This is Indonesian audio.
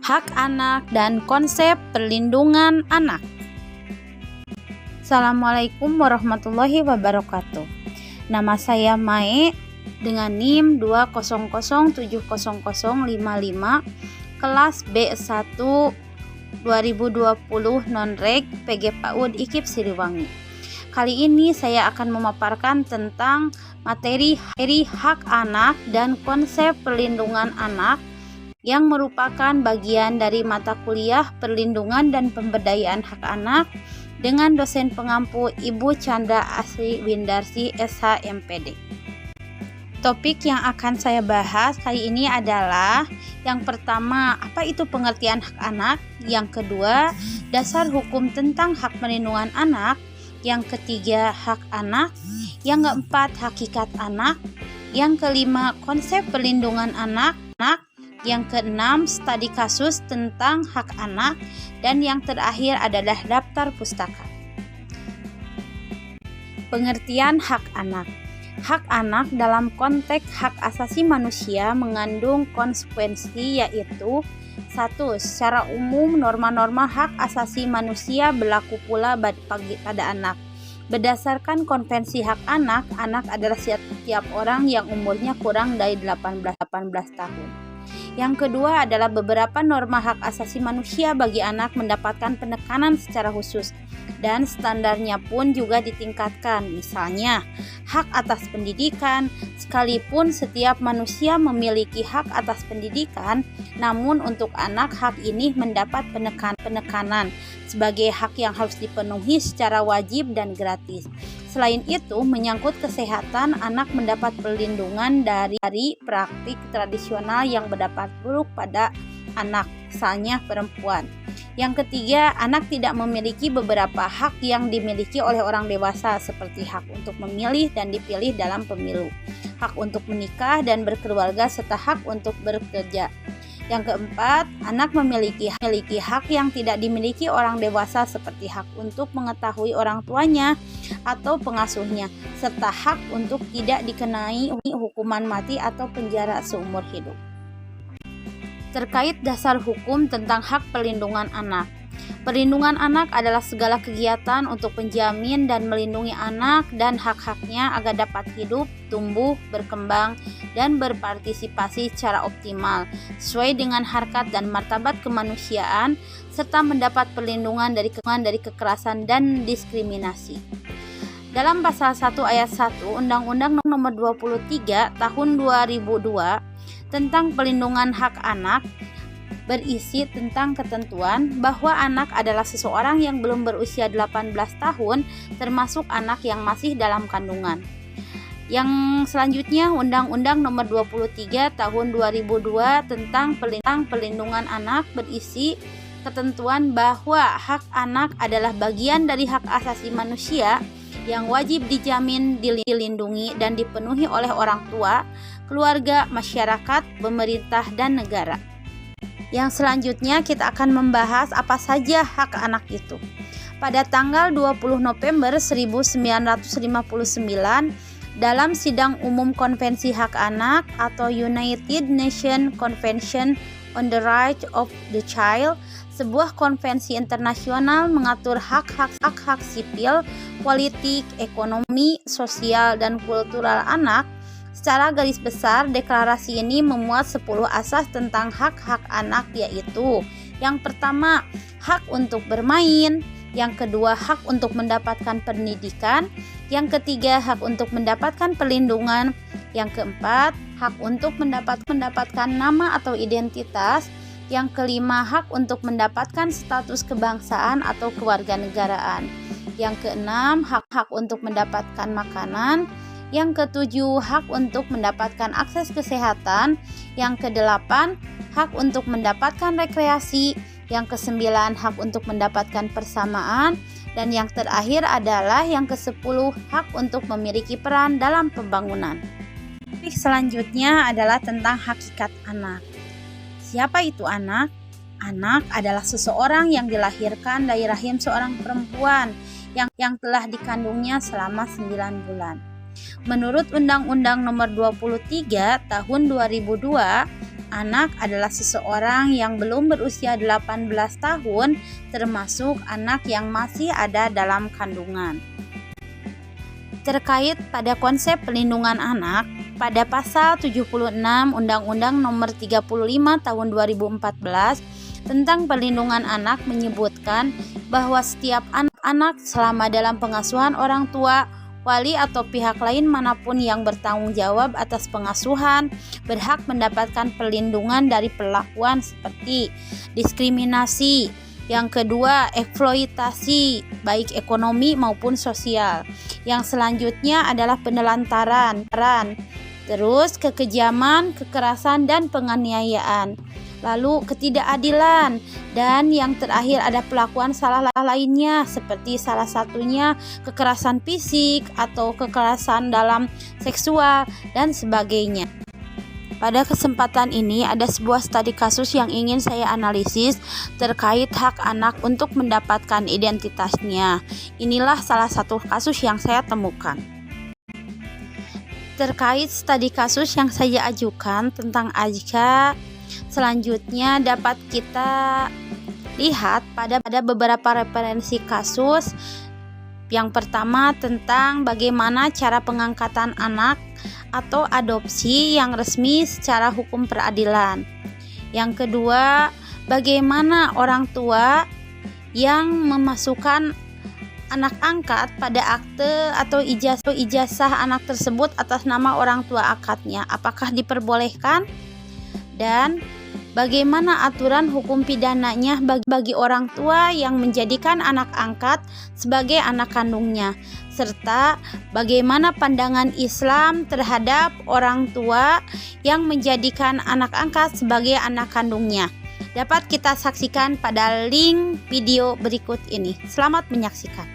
hak anak dan konsep perlindungan anak. Assalamualaikum warahmatullahi wabarakatuh. Nama saya Mae dengan NIM 200700055, kelas B1 2020 non-reg PG PAUD IKIP Siliwangi. Kali ini saya akan memaparkan tentang materi hak anak dan konsep perlindungan anak yang merupakan bagian dari mata kuliah perlindungan dan pemberdayaan hak anak dengan dosen pengampu Ibu Chandra Asri Windarsi SH MPD. Topik yang akan saya bahas kali ini adalah yang pertama, apa itu pengertian hak anak? Yang kedua, dasar hukum tentang hak perlindungan anak. Yang ketiga, hak anak. Yang keempat, hakikat anak. Yang kelima, konsep perlindungan anak. Yang keenam, studi kasus tentang hak anak. Dan yang terakhir adalah daftar pustaka. Pengertian hak anak. Hak anak dalam konteks hak asasi manusia mengandung konsekuensi, yaitu 1. Secara umum, norma-norma hak asasi manusia berlaku pula pada anak. Berdasarkan Konvensi Hak Anak, anak adalah setiap orang yang umurnya kurang dari 18 tahun. Yang kedua adalah beberapa norma hak asasi manusia bagi anak mendapatkan penekanan secara khusus dan standarnya pun juga ditingkatkan. Misalnya, hak atas pendidikan. Sekalipun setiap manusia memiliki hak atas pendidikan, namun untuk anak hak ini mendapat penekanan sebagai hak yang harus dipenuhi secara wajib dan gratis. Selain itu, menyangkut kesehatan, anak mendapat perlindungan dari praktik tradisional yang berdampak buruk pada anak, misalnya perempuan. Yang ketiga, anak tidak memiliki beberapa hak yang dimiliki oleh orang dewasa, seperti hak untuk memilih dan dipilih dalam pemilu, hak untuk menikah dan berkeluarga, serta hak untuk bekerja. Yang keempat, anak memiliki hak yang tidak dimiliki orang dewasa, seperti hak untuk mengetahui orang tuanya atau pengasuhnya, serta hak untuk tidak dikenai hukuman mati atau penjara seumur hidup. Terkait dasar hukum tentang hak perlindungan anak. Perlindungan anak adalah segala kegiatan untuk menjamin dan melindungi anak dan hak-haknya agar dapat hidup, tumbuh, berkembang, dan berpartisipasi secara optimal sesuai dengan harkat dan martabat kemanusiaan, serta mendapat perlindungan dari kekerasan dan diskriminasi. Dalam pasal 1 ayat 1 Undang-Undang Nomor 23 Tahun 2002 tentang Perlindungan Hak Anak berisi tentang ketentuan bahwa anak adalah seseorang yang belum berusia 18 tahun, termasuk anak yang masih dalam kandungan. Yang selanjutnya, Undang-Undang Nomor 23 Tahun 2002 tentang Perlindungan Anak berisi ketentuan bahwa hak anak adalah bagian dari hak asasi manusia yang wajib dijamin, dilindungi, dan dipenuhi oleh orang tua, keluarga, masyarakat, pemerintah, dan negara. Yang selanjutnya kita akan membahas apa saja hak anak itu. Pada tanggal 20 November 1959 dalam sidang umum Konvensi Hak Anak atau United Nations Convention on the Rights of the Child, sebuah konvensi internasional mengatur hak-hak sipil, politik, ekonomi, sosial, dan kultural anak. Secara garis besar, deklarasi ini memuat 10 asas tentang hak-hak anak, yaitu yang pertama, hak untuk bermain. Yang kedua, hak untuk mendapatkan pendidikan. Yang ketiga, hak untuk mendapatkan perlindungan. Yang keempat, hak untuk mendapatkan nama atau identitas. Yang kelima, hak untuk mendapatkan status kebangsaan atau kewarganegaraan. Yang keenam, hak untuk mendapatkan makanan. Yang ketujuh, hak untuk mendapatkan akses kesehatan. Yang kedelapan, hak untuk mendapatkan rekreasi. Yang kesembilan, hak untuk mendapatkan persamaan. Dan yang terakhir adalah yang ke-10, hak untuk memiliki peran dalam pembangunan. Topik selanjutnya adalah tentang hakikat anak. Siapa itu anak? Anak adalah seseorang yang dilahirkan dari rahim seorang perempuan yang telah dikandungnya selama 9 bulan. Menurut Undang-Undang Nomor 23 Tahun 2002, anak adalah seseorang yang belum berusia 18 tahun, termasuk anak yang masih ada dalam kandungan. Terkait pada konsep pelindungan anak, pada pasal 76 Undang-Undang Nomor 35 Tahun 2014 tentang perlindungan anak menyebutkan bahwa setiap anak selama dalam pengasuhan orang tua, wali atau pihak lain manapun yang bertanggung jawab atas pengasuhan berhak mendapatkan perlindungan dari perlakuan seperti diskriminasi. Yang kedua, eksploitasi baik ekonomi maupun sosial. Yang selanjutnya adalah penelantaran, terus kekejaman, kekerasan dan penganiayaan. Lalu ketidakadilan, dan yang terakhir ada perlakuan salah lainnya seperti salah satunya kekerasan fisik atau kekerasan dalam seksual dan sebagainya. Pada kesempatan ini ada sebuah studi kasus yang ingin saya analisis terkait hak anak untuk mendapatkan identitasnya. Inilah salah satu kasus yang saya temukan. Terkait studi kasus yang saya ajukan tentang AJK, selanjutnya dapat kita lihat pada beberapa referensi kasus. Yang pertama tentang bagaimana cara pengangkatan anak atau adopsi yang resmi secara hukum peradilan. Yang kedua, bagaimana orang tua yang memasukkan anak angkat pada akte atau ijazah anak tersebut atas nama orang tua akadnya, apakah diperbolehkan? Dan bagaimana aturan hukum pidananya bagi orang tua yang menjadikan anak angkat sebagai anak kandungnya, serta bagaimana pandangan Islam terhadap orang tua yang menjadikan anak angkat sebagai anak kandungnya. Dapat kita saksikan pada link video berikut ini. Selamat menyaksikan.